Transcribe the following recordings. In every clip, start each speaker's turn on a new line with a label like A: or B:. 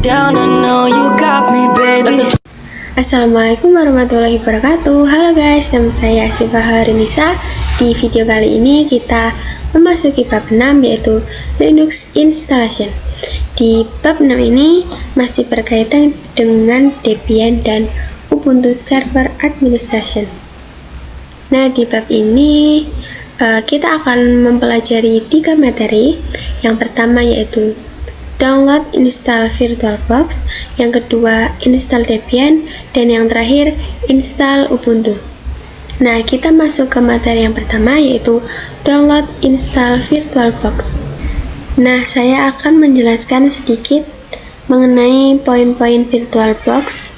A: down, I know you got me, baby.
B: Assalamualaikum warahmatullahi wabarakatuh. Halo guys, nama saya Siva Harinisa. Di video kali ini kita memasuki bab 6, yaitu Linux Installation. Di bab 6 ini masih berkaitan dengan Debian dan Ubuntu Server Administration. Nah, di bab ini kita akan mempelajari 3 materi. Yang pertama yaitu download install VirtualBox, yang kedua install Debian, dan yang terakhir install Ubuntu. Nah, kita masuk ke materi yang pertama yaitu download install VirtualBox. Nah, saya akan menjelaskan sedikit mengenai poin-poin VirtualBox.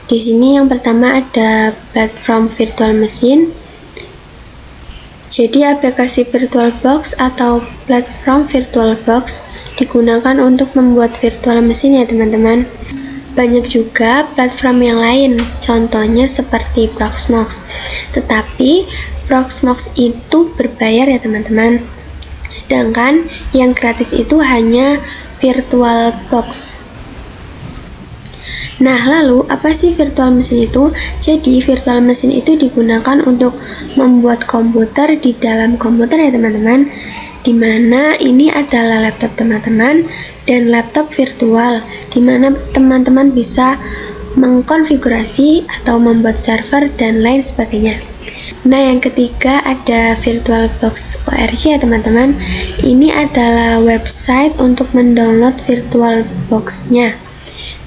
B: Di sini yang pertama ada platform virtual machine. Jadi aplikasi VirtualBox atau platform VirtualBox digunakan untuk membuat virtual machine ya teman-teman. Banyak juga platform yang lain, contohnya seperti Proxmox. Tetapi Proxmox itu berbayar ya teman-teman. Sedangkan yang gratis itu hanya VirtualBox. Nah, lalu apa sih virtual machine itu? Jadi virtual machine itu digunakan untuk membuat komputer di dalam komputer ya teman-teman, dimana ini adalah laptop teman-teman dan laptop virtual, dimana teman-teman bisa mengkonfigurasi atau membuat server dan lain sebagainya. Nah, yang ketiga ada VirtualBox ORG ya teman-teman. Ini adalah website untuk mendownload VirtualBox-nya.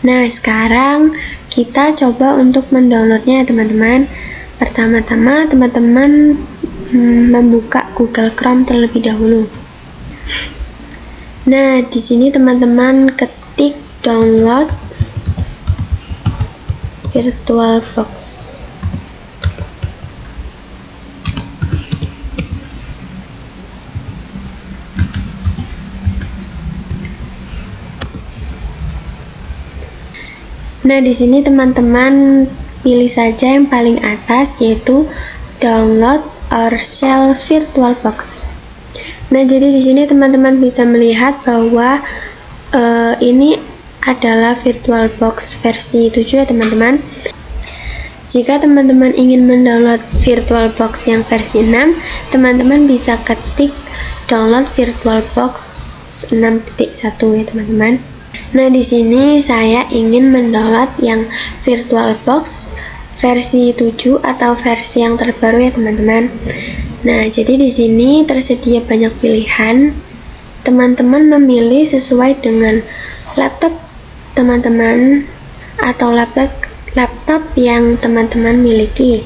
B: Nah, sekarang kita coba untuk mendownloadnya ya teman-teman. Pertama-tama teman-teman membuka Google Chrome terlebih dahulu. Nah, di sini teman-teman ketik download VirtualBox. Nah, di sini teman-teman pilih saja yang paling atas yaitu download or shell VirtualBox. Nah, jadi di sini teman-teman bisa melihat bahwa ini adalah VirtualBox versi 7 ya teman-teman. Jika teman-teman ingin mendownload VirtualBox yang versi 6, teman-teman bisa ketik download VirtualBox 6.1 ya teman-teman. Nah, di sini saya ingin mendownload yang VirtualBox versi 7 atau versi yang terbaru ya teman-teman. Nah, jadi di sini tersedia banyak pilihan. Teman-teman memilih sesuai dengan laptop teman-teman atau laptop yang teman-teman miliki.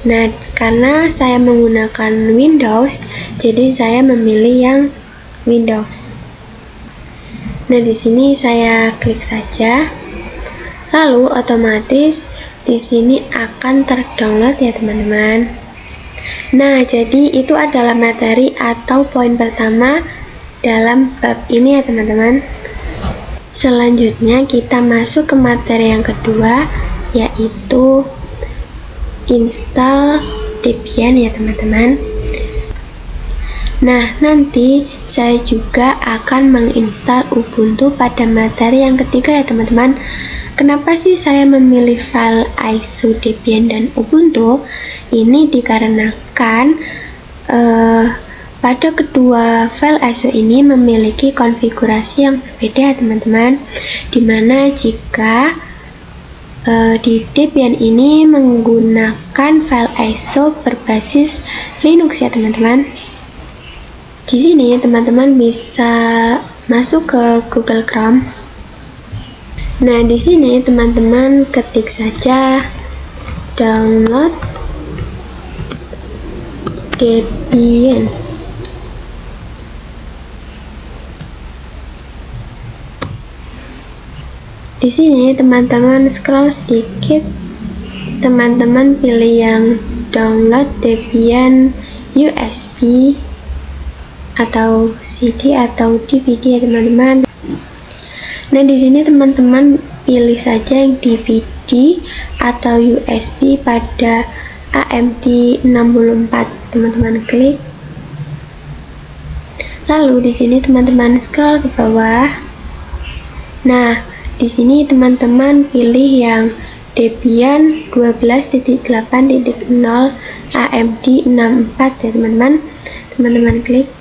B: Nah, karena saya menggunakan Windows, jadi saya memilih yang Windows. Nah, di sini saya klik saja. Lalu otomatis di sini akan terdownload ya teman-teman. Nah, jadi itu adalah materi atau poin pertama dalam bab ini ya teman-teman. Selanjutnya kita masuk ke materi yang kedua, yaitu install Debian ya teman-teman. Nah, nanti saya juga akan menginstal Ubuntu pada materi yang ketiga ya teman-teman. Kenapa sih saya memilih file ISO Debian dan Ubuntu? Ini dikarenakan pada kedua file ISO ini memiliki konfigurasi yang berbeda ya teman-teman. Dimana jika di Debian ini menggunakan file ISO berbasis Linux ya teman-teman. Di sini teman-teman bisa masuk ke Google Chrome. Nah, di sini teman-teman ketik saja download Debian. Di sini teman-teman scroll sedikit, teman-teman pilih yang download Debian USB atau CD atau DVD ya teman-teman. Nah, di sini teman-teman pilih saja yang DVD atau USB pada AMD64. Teman-teman klik. Lalu di sini teman-teman scroll ke bawah. Nah, di sini teman-teman pilih yang Debian 12.8.0 AMD 64 ya teman-teman. Teman-teman klik.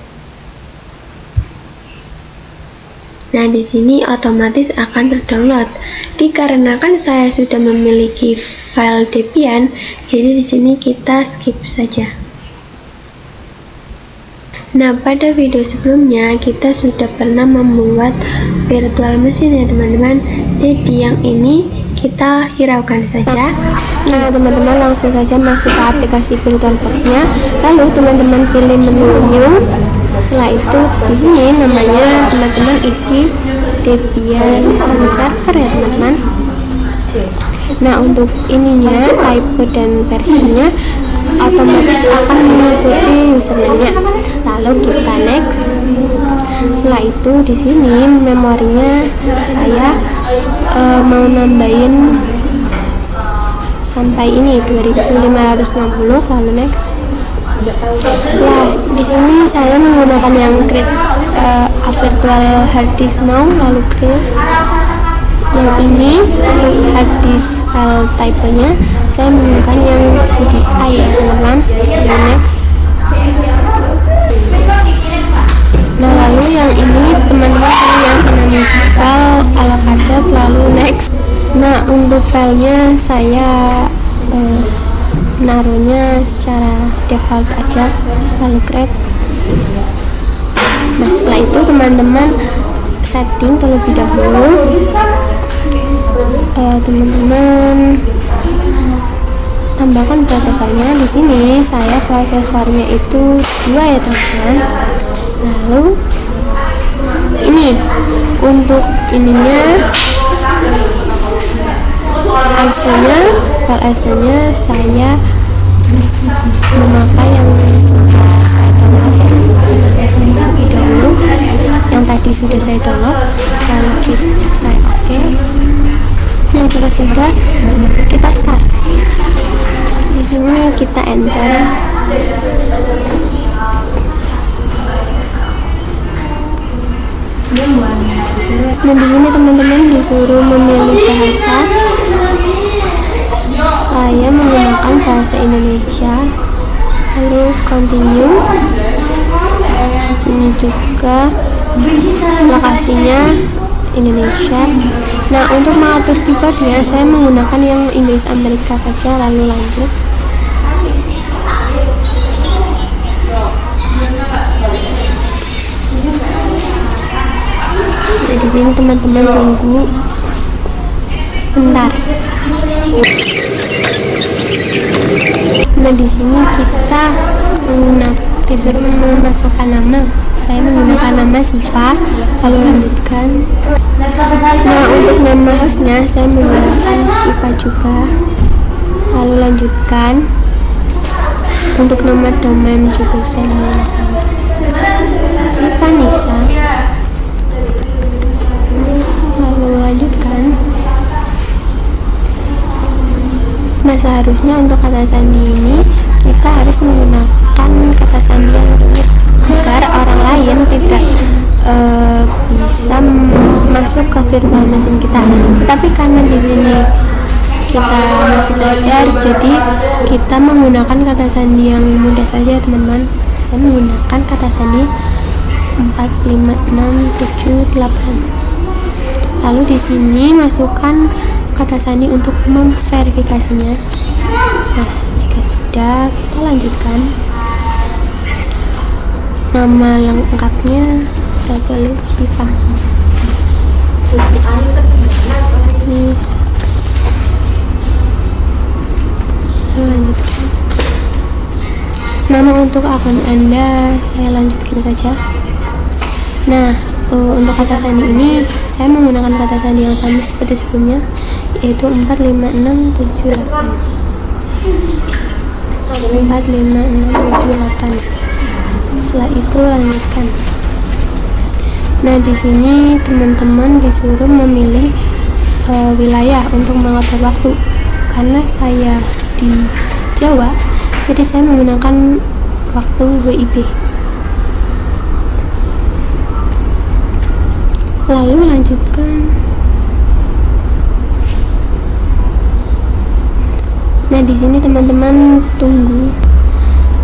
B: Nah, di sini otomatis akan terdownload. Dikarenakan saya sudah memiliki file Debian, jadi di sini kita skip saja. Nah, pada video sebelumnya kita sudah pernah membuat virtual machine ya teman-teman. Jadi yang ini kita hiraukan saja. Nah, teman-teman langsung saja masuk ke aplikasi VirtualBox-nya. Lalu teman-teman pilih menu new. Setelah itu di sini namanya teman-teman isi Debian server ya teman-teman. Nah, untuk ininya type dan versinya otomatis akan mengikuti username-nya. Lalu kita next. Setelah itu di sini memorinya saya mau nambahin sampai ini 2560, lalu next. Nah, di sini saya menggunakan yang create a virtual hard disk now, lalu create. Yang ini untuk hard disk file type-nya saya menggunakan yang VDI ya teman-teman. Lalu next. Nah, lalu yang ini teman-teman pilih yang dynamical allocated, lalu next. Nah, untuk filenya saya naruhnya secara default aja, lalu create. Nah, setelah itu teman-teman setting terlebih dahulu. Teman-teman tambahkan prosesornya. Di sini saya prosesornya itu 2 ya teman-teman. Lalu ini untuk ininya ISO-nya saya memakai yang sudah saya download terlebih dahulu, yang tadi sudah saya download. Lalu saya oke. Nah, jika sudah, kita start. Di sini kita enter. Nah, di sini teman-teman disuruh memilih bahasa. Saya menggunakan bahasa Indonesia. Lalu continue. Di sini juga lokasinya Indonesia. Nah, untuk mengatur keyboardnya saya menggunakan yang Inggris Amerika saja, lalu lanjut. Nah, di sini teman-teman tunggu sebentar. Nah, di sini kita disuruh memasukkan nama. Saya menggunakan nama Siva, lalu lanjutkan. Nah, untuk nama hostnya saya menggunakan Siva juga, lalu lanjutkan. Untuk nama domain juga saya menggunakan Siva Nisa, lalu lanjutkan. Nah, seharusnya untuk kata sandi ini kita harus menggunakan kata sandi yang rumit agar orang lain tidak bisa masuk ke virtual machine kita. Tapi karena di sini kita masih belajar, jadi kita menggunakan kata sandi yang mudah saja teman-teman. Saya menggunakan kata sandi 4, 5, 6, 7, 8. Lalu di sini masukkan kata sandi untuk memverifikasinya. Nah, jika sudah, kita lanjutkan. Nama lengkapnya saya tulis Siva Nisa. Lanjutkan. Nama untuk akun Anda saya lanjutkan saja. Nah, untuk kata sandi ini saya menggunakan kata sandi yang sama seperti sebelumnya, yaitu 4, 5, 6, 7, 8. 4, 5, 6, 7, 8. Setelah itu lanjutkan. Nah, di sini teman-teman disuruh memilih wilayah untuk mengatur waktu. Karena saya di Jawa, jadi saya menggunakan waktu WIB. Lalu lanjutkan. Nah, di sini teman-teman tunggu.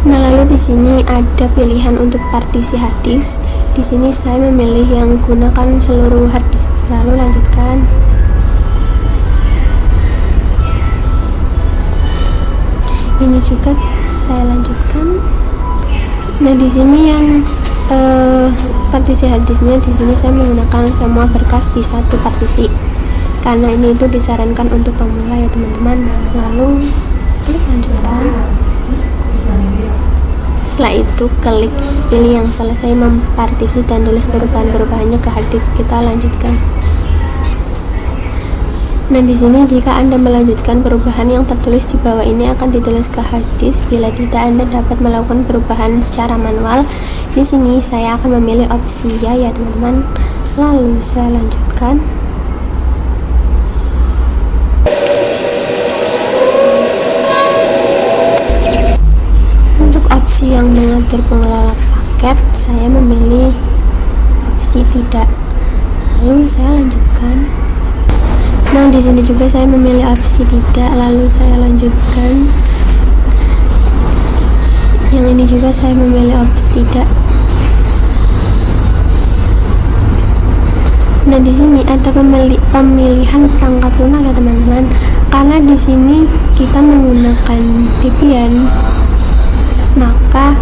B: Nah, lalu di sini ada pilihan untuk partisi hadis. Di sini saya memilih yang gunakan seluruh hadis. Lalu lanjutkan. Ini juga saya lanjutkan. Nah, di sini yang partisi hadisnya, di sini saya menggunakan semua berkas di satu partisi karena ini itu disarankan untuk pemula ya teman-teman. Lalu klik lanjutkan. Setelah itu klik pilih yang selesai mempartisi dan tulis perubahan-perubahannya ke hadis. Kita lanjutkan. Nah, di sini jika Anda melanjutkan perubahan yang tertulis di bawah ini akan ditulis ke hadis. Bila tidak, Anda dapat melakukan perubahan secara manual. Di sini saya akan memilih opsi ya teman-teman. Lalu saya lanjutkan. Untuk opsi yang mengatur pengelola paket, saya memilih opsi tidak. Lalu saya lanjutkan. Nah, di sini juga saya memilih opsi tidak, lalu saya lanjutkan. Yang ini juga saya memilih opsi tidak. Nah, di sini ada pemilihan perangkat lunak ya teman-teman. Karena di sini kita menggunakan Debian, maka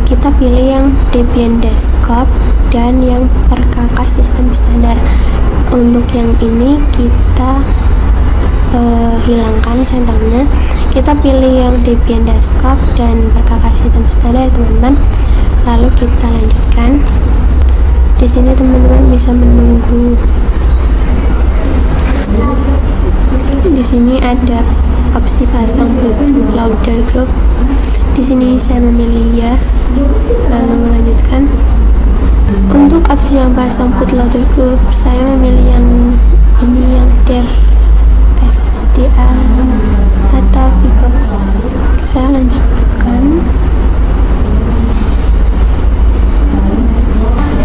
B: kita pilih yang Debian Desktop dan yang perkakas sistem standar. Untuk yang ini kita hilangkan centangnya, kita pilih yang Debian Desktop dan perkakas sistem standar teman-teman. Lalu kita lanjutkan. Di sini teman-teman bisa menunggu. Di sini ada opsi pasang bootloader group. Di sini saya memilih ya. Lalu melanjutkan. Untuk opsi yang pasang bootloader group, saya memilih yang ini, yang dev SDA atau Vbox. Saya lanjutkan.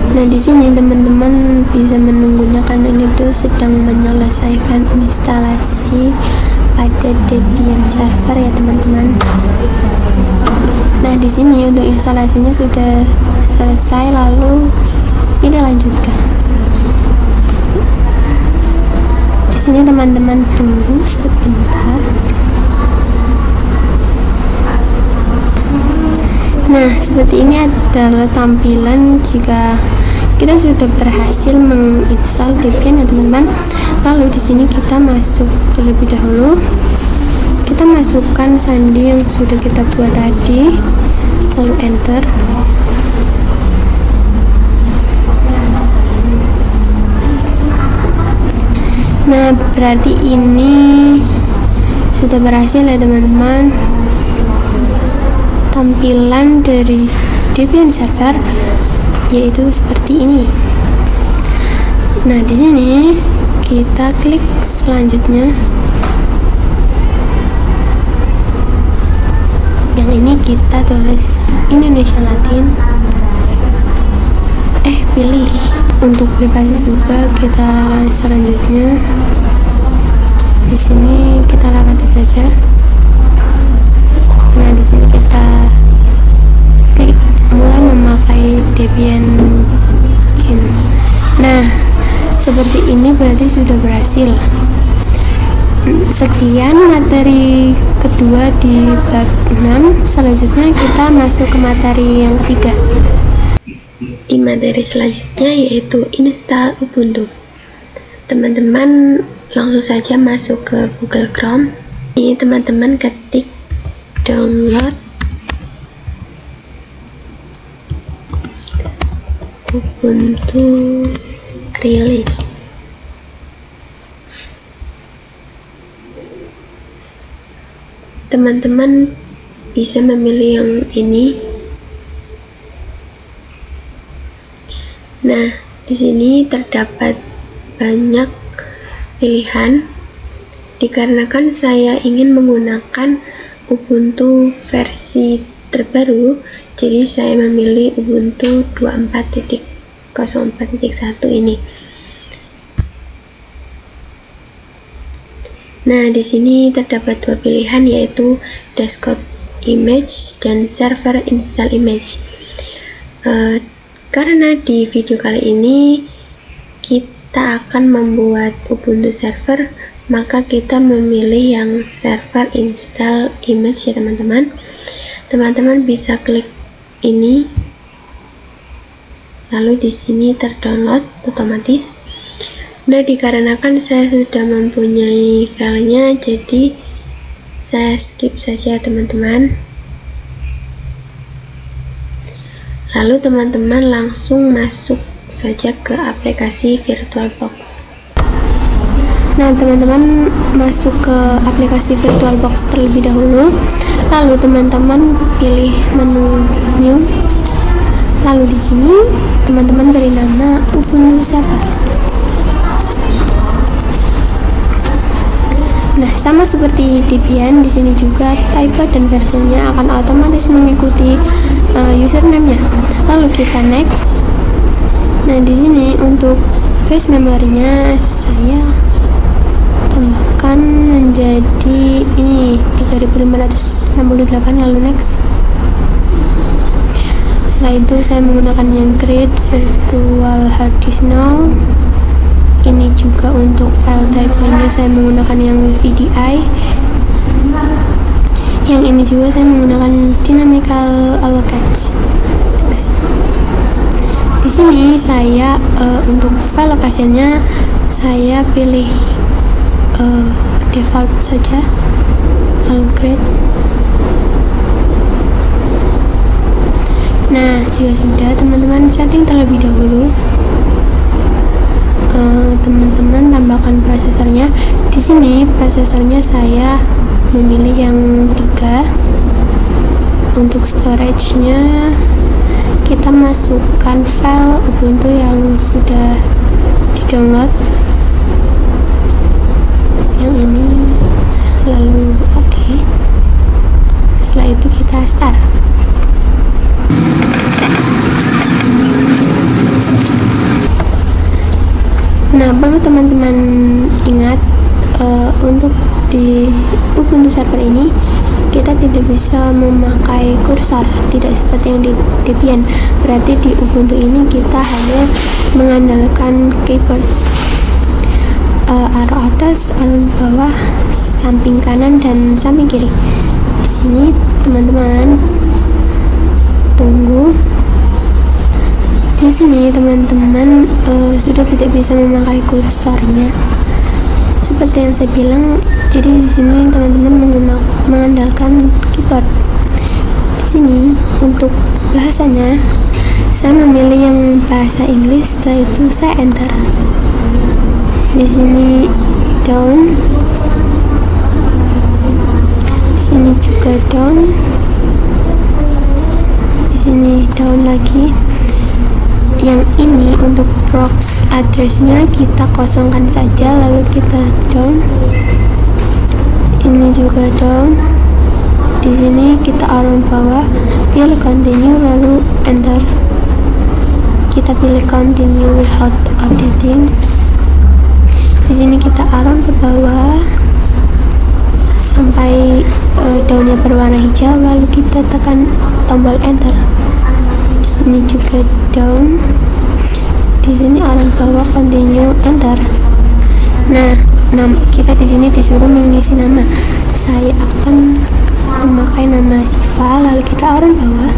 B: Nah, di sini teman-teman bisa menunggunya karena ini tuh sedang menyelesaikan instalasi pada Debian server ya teman-teman. Nah, di sini untuk instalasinya sudah selesai, lalu pilih lanjutkan. Di sini teman-teman tunggu sebentar. Nah, seperti ini adalah tampilan jika kita sudah berhasil menginstal Debian ya teman-teman. Lalu di sini kita masuk terlebih dahulu. Kita masukkan sandi yang sudah kita buat tadi, lalu enter. Nah, berarti ini sudah berhasil ya teman-teman. Tampilan dari Debian server yaitu seperti ini. Nah, di sini kita klik selanjutnya. Yang ini kita tulis Indonesia Latin. Pilih untuk privasi juga, kita selanjutnya. Di sini kita lewati saja. Nah, di sini kita klik mulai memakai Debian. Nah, seperti ini berarti sudah berhasil. Sekian materi kedua di bab 6. Selanjutnya kita masuk ke materi yang ketiga. Di materi selanjutnya yaitu install Ubuntu. Teman-teman langsung saja masuk ke Google Chrome. Ini teman-teman ketik download Ubuntu release. Teman-teman bisa memilih yang ini. Nah, di sini terdapat banyak pilihan. Dikarenakan saya ingin menggunakan Ubuntu versi terbaru, jadi saya memilih Ubuntu 24.04.1 ini. Nah, di sini terdapat dua pilihan, yaitu desktop image dan server install image. Karena di video kali ini kita akan membuat Ubuntu server, maka kita memilih yang server install image ya teman-teman. Teman-teman bisa klik ini, lalu di sini terdownload otomatis. Nah, dikarenakan saya sudah mempunyai filenya, jadi saya skip saja teman-teman. Lalu teman-teman langsung masuk saja ke aplikasi VirtualBox. Nah, teman-teman masuk ke aplikasi VirtualBox terlebih dahulu. Lalu teman-teman pilih menu new. Lalu di sini teman-teman beri nama Ubuntu server. Nah, sama seperti Debian, di sini juga type dan versionnya akan otomatis mengikuti username-nya. Lalu kita next. Nah, di sini untuk base memorinya saya tambahkan menjadi ini 3568, lalu next. Setelah itu saya menggunakan yang create virtual hard disk now. Ini juga untuk file type-nya saya menggunakan yang VDI. Yang ini juga saya menggunakan dynamical allocate. Di sini saya untuk file location-nya saya pilih default saja, lalu create. Nah, jika sudah, teman-teman setting terlebih dahulu. Teman-teman tambahkan prosesornya. Di sini prosesornya saya memilih yang 3. Untuk storage-nya kita masukkan file Ubuntu yang sudah di-download, yang ini, lalu oke. Setelah itu kita start. Nah, perlu teman-teman ingat, untuk di Ubuntu server ini kita tidak bisa memakai kursor, tidak seperti yang di Debian. Berarti di Ubuntu ini kita hanya mengandalkan keyboard, arrow atas, arrow bawah, samping kanan dan samping kiri. Di sini teman-teman tunggu. Di sini teman-teman sudah tidak bisa memakai kursornya seperti yang saya bilang. Jadi di sini teman-teman mengandalkan keyboard. Di sini untuk bahasanya saya memilih yang bahasa Inggris, setelah itu saya enter. Di sini down, di sini juga down, di sini down lagi. Yang ini untuk prox address-nya kita kosongkan saja, lalu kita down. Ini juga down. Di sini kita arrow bawah, pilih continue, lalu enter. Kita pilih continue without updating. Di sini kita arrow ke bawah sampai daunnya berwarna hijau, lalu kita tekan tombol enter. Di sini juga down. Di sini arrow bawah, continue, enter. Nah, kita di sini disuruh mengisi nama. Saya akan memakai nama Siva, lalu kita arrow bawah,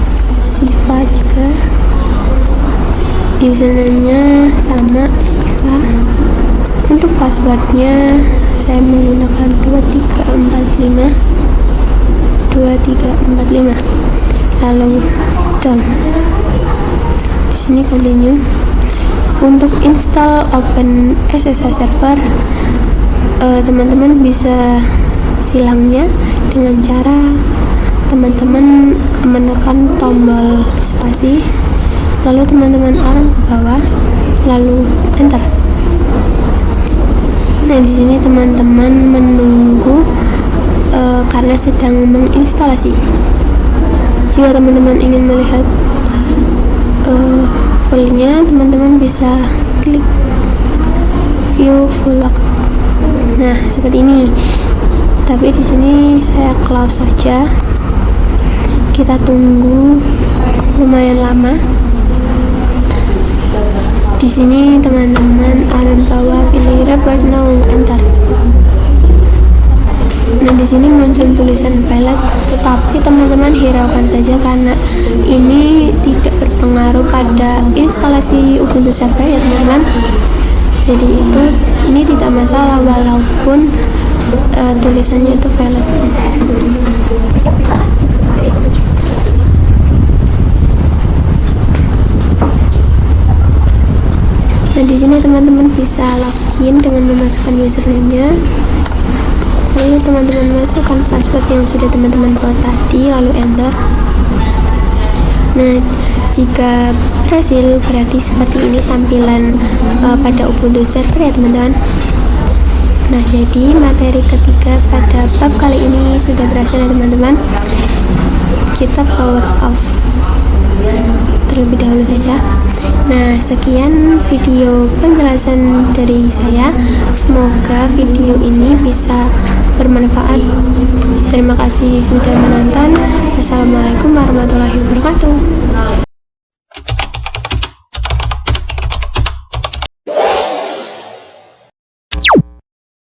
B: Siva juga. Username-nya sama Siva. Untuk passwordnya saya menggunakan 2345, lalu down. Di sini continue. Untuk install Open SSH server, teman-teman bisa silangnya dengan cara teman-teman menekan tombol spasi, lalu teman-teman arrow ke bawah, lalu enter. Nah, di sini teman-teman menunggu karena sedang menginstalasi. Jika teman-teman ingin melihat fullnya, teman-teman bisa klik view full log. Nah, seperti ini. Tapi di sini saya close saja. Kita tunggu lumayan lama. Di sini teman-teman ada bawah pilih revert now, enter. Nah, di sini muncul tulisan valid, tetapi teman-teman hiraukan saja karena ini tidak berpengaruh pada instalasi Ubuntu server ya teman-teman. Jadi ini tidak masalah walaupun tulisannya itu valid. Nah, di sini teman-teman bisa login dengan memasukkan username-nya. Lalu teman-teman masukkan password yang sudah teman-teman buat tadi, lalu enter. Nah, jika berhasil berarti seperti ini tampilan pada Ubuntu server ya teman-teman. Nah, jadi materi ketiga pada bab kali ini sudah berhasil ya teman-teman. Kita power off terlebih dahulu saja. Nah, sekian video penjelasan dari saya. Semoga video ini bisa bermanfaat. Terima kasih sudah menonton. Wassalamualaikum warahmatullahi wabarakatuh.